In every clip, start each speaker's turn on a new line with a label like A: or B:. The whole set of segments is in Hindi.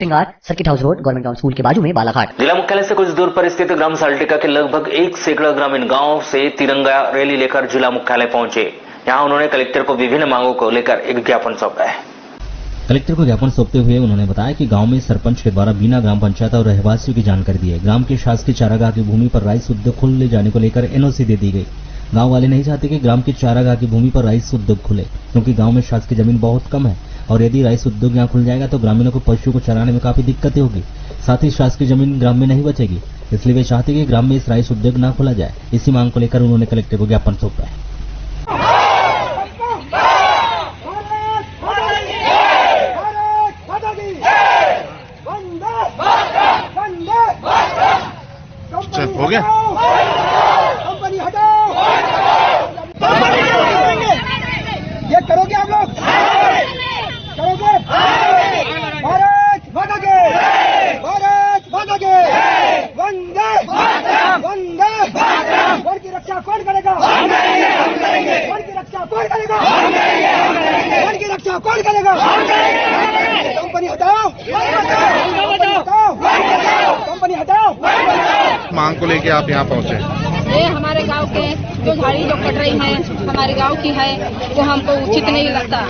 A: सिंगार सर्किट हाउस रोड गवर्नमेंट गांव स्कूल के बाजू में बालाघाट।
B: जिला मुख्यालय से कुछ दूर पर स्थित ग्राम साल्टिका के लगभग 1 सैकड़ा ग्रामीण गांव से तिरंगा रैली लेकर जिला मुख्यालय पहुंचे। यहां उन्होंने कलेक्टर को विभिन्न मांगों को लेकर एक ज्ञापन सौंपा है।
C: कलेक्टर को ज्ञापन सौंपते हुए उन्होंने बताया कि गांव में सरपंच के द्वारा बिना ग्राम पंचायत और रहवासियों की जानकारी दिए ग्राम के शासकीय चारागाह की भूमि पर राइस उद्योग खोले जाने को लेकर एनओसी दे दी गई। गांव वाले नहीं चाहते कि ग्राम के चारागाह की भूमि पर राइस उद्योग खुले, क्योंकि गांव में शासकीय जमीन बहुत कम है और यदि राइस उद्योग यहाँ खुल जाएगा तो ग्रामीणों को पशुओं को चराने में काफी दिक्कतें होगी। साथ ही शासकीय जमीन ग्राम में नहीं बचेगी, इसलिए वे चाहते कि ग्राम में इस राइस उद्योग न खोला जाए। इसी मांग को लेकर उन्होंने कलेक्टर को ज्ञापन सौंपा है।
D: हो गया
E: कंपनी हटाओ, ये करोगे आप लोग? करोगे? भारत माता की, भारत माता की, वंदे वंदे। वन की रक्षा कौन करेगा? वन की रक्षा कौन करेगा? वन की रक्षा कौन करेगा? कंपनी हटाओ, कंपनी हटाओ।
D: मांग को लेके आप यहाँ पहुँचे?
F: ये हमारे गांव के जो झाड़ी जो कट रही है हमारे गांव की है, वो हमको उचित नहीं लगता।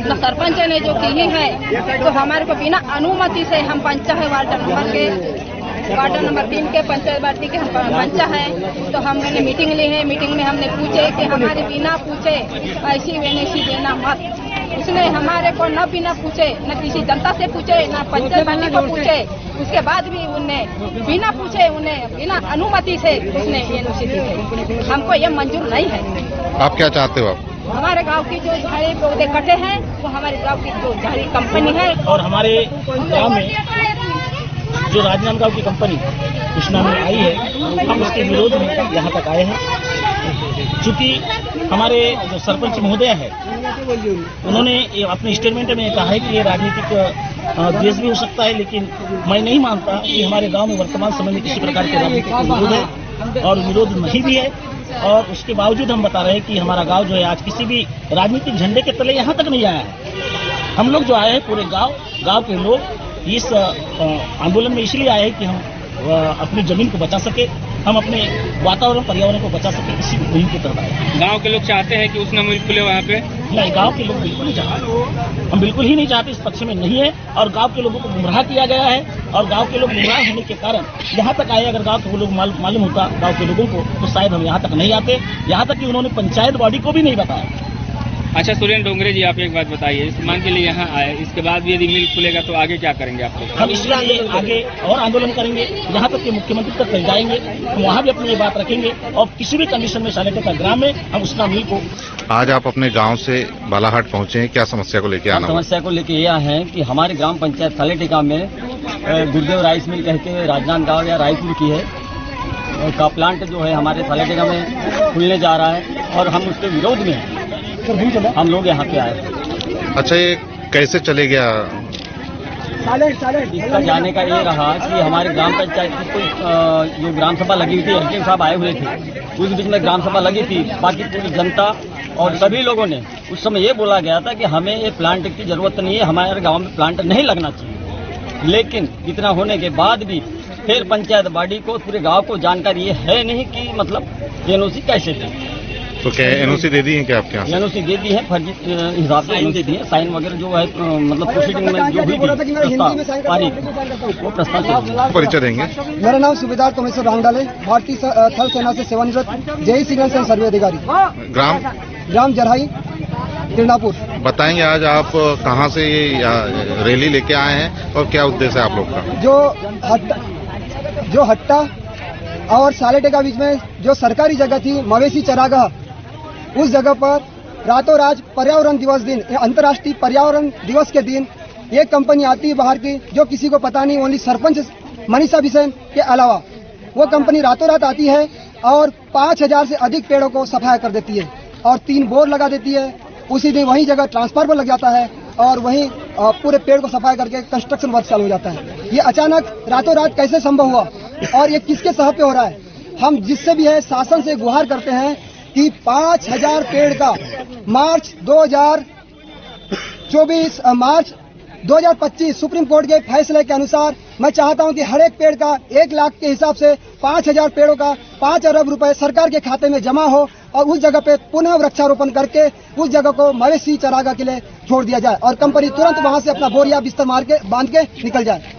F: न सरपंच ने जो की ही है तो हमारे को बिना अनुमति से, हम पंचा है वार्ड नंबर 3 के पंचायत बाटी के हम पंचा है, तो हमने मीटिंग ली है। मीटिंग में हमने पूछे कि हमारे बिना पूछे ऐसी वेनेसी देना मत। उसने हमारे को न बिना पूछे, न किसी जनता से पूछे, न पंचायत बाटी को पूछे, उसके बाद भी उन्हें बिना पूछे, उन्हें बिना अनुमति से उसने ये नोटिस दी है। हमको ये मंजूर नहीं है।
D: आप क्या चाहते हो? आप
F: हमारे गांव की जो झाड़ी पौधे कटे हैं वो हमारे गांव की जो झाड़ी कंपनी है,
G: और हमारे गांव में जो राजनांदगांव की कंपनी कृष्णा में आई है, हम उसके विरोध में यहाँ तक आए हैं। चूंकि हमारे जो सरपंच महोदय है उन्होंने अपने स्टेटमेंट में कहा है कि ये राजनीतिक द्वेष भी हो सकता है, लेकिन मैं नहीं मानता कि हमारे गांव में वर्तमान समय में किसी प्रकार के राजनीतिक विरोध है, और विरोध नहीं भी है। और उसके बावजूद हम बता रहे हैं कि हमारा गांव जो है आज किसी भी राजनीतिक झंडे के तले यहाँ तक नहीं आया है। हम लोग जो आए हैं पूरे गांव के लोग इस आंदोलन में इसलिए आए हैं कि हम अपनी जमीन को बचा सके, हम अपने वातावरण पर्यावरण को बचा सके, इसी मुहिम की तरफ आए।
H: गांव के लोग चाहते हैं कि उसने मिल खुले वहाँ पे?
G: नहीं, गांव के लोग बिल्कुल नहीं चाहते, हम बिल्कुल ही नहीं चाहते, इस पक्ष में नहीं है। और गांव के लोगों को गुमराह किया गया है, और गांव के लोग गुमराह होने के कारण यहाँ तक आए। अगर गांव के लोग मालूम होता गांव के लोगों को तो शायद हम यहाँ तक नहीं आते। यहाँ तक कि उन्होंने पंचायत बॉडी को भी नहीं बताया।
H: अच्छा सुरेंद्र डोंगरे जी, आप एक बात बताइए, इस मांग के लिए यहाँ आए, इसके बाद भी यदि मिल खुलेगा तो आगे क्या करेंगे आप लोग?
G: हम इसलिए आगे और आंदोलन करेंगे, यहाँ तक कि मुख्यमंत्री तक ले जाएंगे, हम वहाँ भी अपनी ये बात रखेंगे, और किसी भी कंडीशन में सालेटिका ग्राम में हम उसका मिल को।
D: आज आप अपने गांव से बालाघाट पहुंचे हैं, क्या समस्या को लेके आना?
I: समस्या को लेके यह है कि हमारे ग्राम पंचायत सालेटिका में गुरुदेव राइस मिल कह के राजनांदगांव या रायपुर की है का प्लांट जो है हमारे सालेटिका में खुलने जा रहा है, और हम उसके विरोध में हैं। हम लोग यहाँ पे आए।
D: अच्छा, ये कैसे चले गया?
I: इसका जाने का ये रहा कि हमारे ग्राम पंचायत की कोई जो ग्राम सभा लगी हुई थी, एमपी साहब आए हुए थे, उस बीच में ग्राम सभा लगी थी। बाकी पूरी जनता और सभी लोगों ने उस समय ये बोला गया था कि हमें ये प्लांट की जरूरत नहीं है, हमारे गाँव में प्लांट नहीं लगना चाहिए। लेकिन इतना होने के बाद भी फिर पंचायत बॉडी को, पूरे गाँव को जानकारी ये है नहीं कि मतलब एनओसी कैसे थी।
D: तो क्या एनओसी दे दी है क्या आपके यहाँ?
I: एनओसी दे दी है, फर्जी हिसाब से एनओसी दी है। साइन वगैरह जो है मतलब प्रोसीडिंग में जो हुई थी तारीख, वो प्रस्ताव।
D: परिचय देंगे?
E: मेरा नाम सूबेदार तोमेश्वर रामडाले, भारतीय थल सेना से सेवानिवृत्त जेई सिग्नल एंड सर्वे अधिकारी, ग्राम जरहाई तिरनापुर।
D: बताएंगे आज आप कहाँ से ये रैली लेके आए हैं और क्या उद्देश्य है आप लोग का?
E: जो हट्टा और सालेटिका बीच में जो सरकारी जगह थी मवेशी चरागाह, उस जगह पर रातों रात पर्यावरण दिवस दिन, अंतर्राष्ट्रीय पर्यावरण दिवस के दिन एक कंपनी आती है बाहर की, जो किसी को पता नहीं, ओनली सरपंच मनीषा बिसेन के अलावा वो कंपनी रातों रात आती है और 5000 से अधिक पेड़ों को सफाया कर देती है और 3 बोर लगा देती है। उसी दिन वही जगह ट्रांसफार्मर लग जाता है और वहीं पूरे पेड़ को सफाई करके कंस्ट्रक्शन वर्क चालू हो जाता है। ये अचानक रातों रात कैसे संभव हुआ और ये किसके सहयोग पे हो रहा है? हम जिससे भी है शासन से गुहार करते हैं कि 5000 पेड़ का मार्च 2025 सुप्रीम कोर्ट के फैसले के अनुसार मैं चाहता हूं कि हर एक पेड़ का 1 लाख के हिसाब से 5000 पेड़ों का 5 अरब रुपए सरकार के खाते में जमा हो और उस जगह पे पुनः वृक्षारोपण करके उस जगह को मवेशी चरागाह के लिए छोड़ दिया जाए और कंपनी तुरंत वहां से अपना बोरिया बिस्तर मार के बांध के निकल जाए।